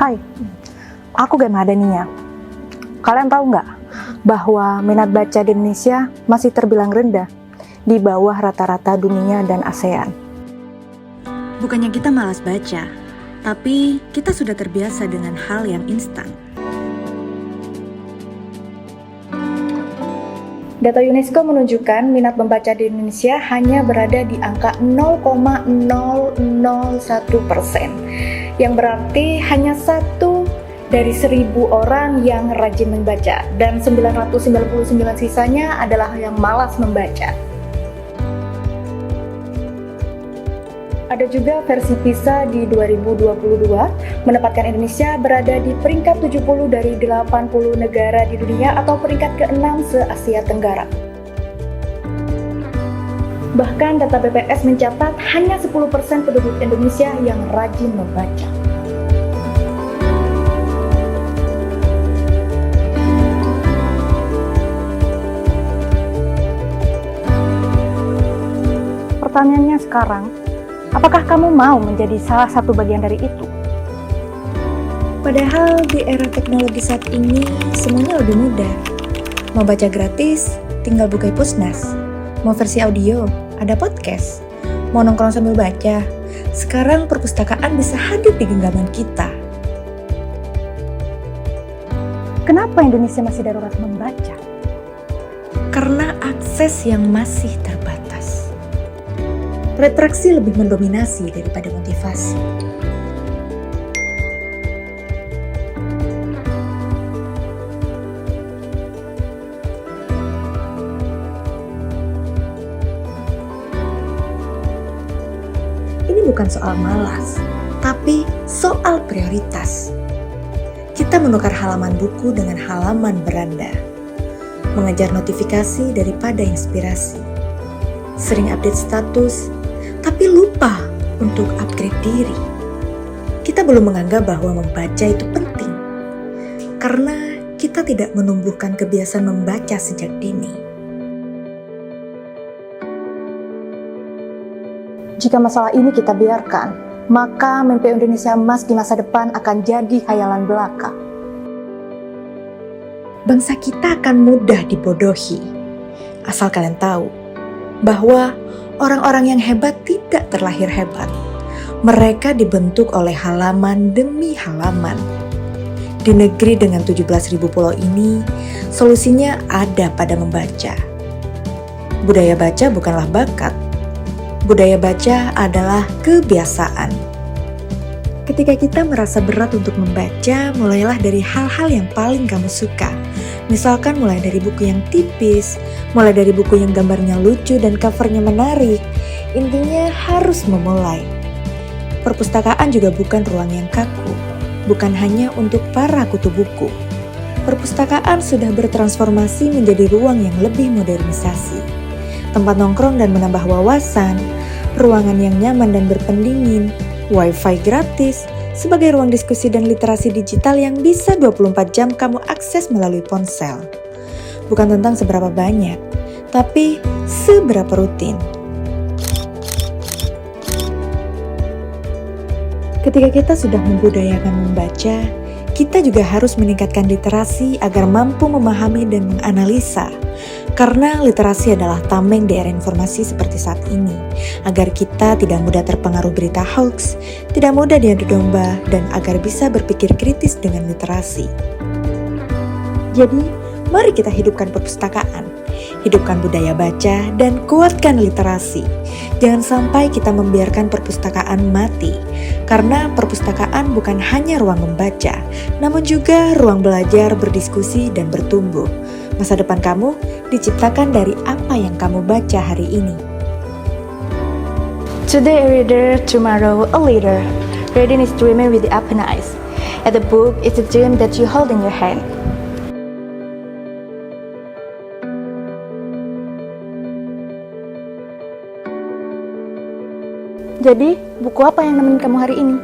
Hai, aku Gema Dania. Kalian tahu nggak bahwa minat baca di Indonesia masih terbilang rendah di bawah rata-rata dunia dan ASEAN? Bukannya kita malas baca, tapi kita sudah terbiasa dengan hal yang instan. Data UNESCO menunjukkan minat membaca di Indonesia hanya berada di angka 0,001%, yang berarti hanya 1 dari 1.000 orang yang rajin membaca, dan 999 sisanya adalah yang malas membaca. Ada juga versi PISA di 2022 menempatkan Indonesia berada di peringkat 70 dari 80 negara di dunia atau peringkat ke-6 se-Asia Tenggara. Bahkan data BPS mencatat hanya 10% penduduk Indonesia yang rajin membaca. Pertanyaannya sekarang, apakah kamu mau menjadi salah satu bagian dari itu? Padahal di era teknologi saat ini semuanya lebih mudah. Mau baca gratis, tinggal buka Pusnas. Mau versi audio, ada podcast. Mau nongkrong sambil baca, sekarang perpustakaan bisa hadir di genggaman kita. Kenapa Indonesia masih darurat membaca? Karena akses yang masih terbatas. Retraksi lebih mendominasi daripada motivasi. Ini bukan soal malas, tapi soal prioritas. Kita menukar halaman buku dengan halaman beranda, mengejar notifikasi daripada inspirasi, sering update status, tapi lupa untuk upgrade diri. Kita belum menganggap bahwa membaca itu penting, karena kita tidak menumbuhkan kebiasaan membaca sejak dini. Jika masalah ini kita biarkan, maka mimpi Indonesia emas di masa depan akan jadi khayalan belaka. Bangsa kita akan mudah dibodohi, asal kalian tahu bahwa orang-orang yang hebat tidak terlahir hebat. Mereka dibentuk oleh halaman demi halaman. Di negeri dengan 17.000 pulau ini, solusinya ada pada membaca. Budaya baca bukanlah bakat. Budaya baca adalah kebiasaan. Ketika kita merasa berat untuk membaca, mulailah dari hal-hal yang paling kamu suka. Misalkan mulai dari buku yang tipis, mulai dari buku yang gambarnya lucu dan covernya menarik. Intinya harus memulai. Perpustakaan juga bukan ruang yang kaku, bukan hanya untuk para kutu buku. Perpustakaan sudah bertransformasi menjadi ruang yang lebih modernisasi. Tempat nongkrong dan menambah wawasan, ruangan yang nyaman dan berpendingin, wifi gratis, sebagai ruang diskusi dan literasi digital yang bisa 24 jam kamu akses melalui ponsel. Bukan tentang seberapa banyak, tapi seberapa rutin. Ketika kita sudah membudayakan membaca, kita juga harus meningkatkan literasi agar mampu memahami dan menganalisa. Karena literasi adalah tameng di era informasi seperti saat ini, agar kita tidak mudah terpengaruh berita hoax, tidak mudah diadu domba, dan agar bisa berpikir kritis dengan literasi. Jadi, mari kita hidupkan perpustakaan, hidupkan budaya baca, dan kuatkan literasi. Jangan sampai kita membiarkan perpustakaan mati, karena perpustakaan bukan hanya ruang membaca, namun juga ruang belajar, berdiskusi, dan bertumbuh. Masa depan kamu diciptakan dari apa yang kamu baca hari ini. Today a reader, tomorrow a leader. Reading is dreaming with the open eyes. And the book is the dream that you hold in your hand. Jadi, buku apa yang nemenin kamu hari ini?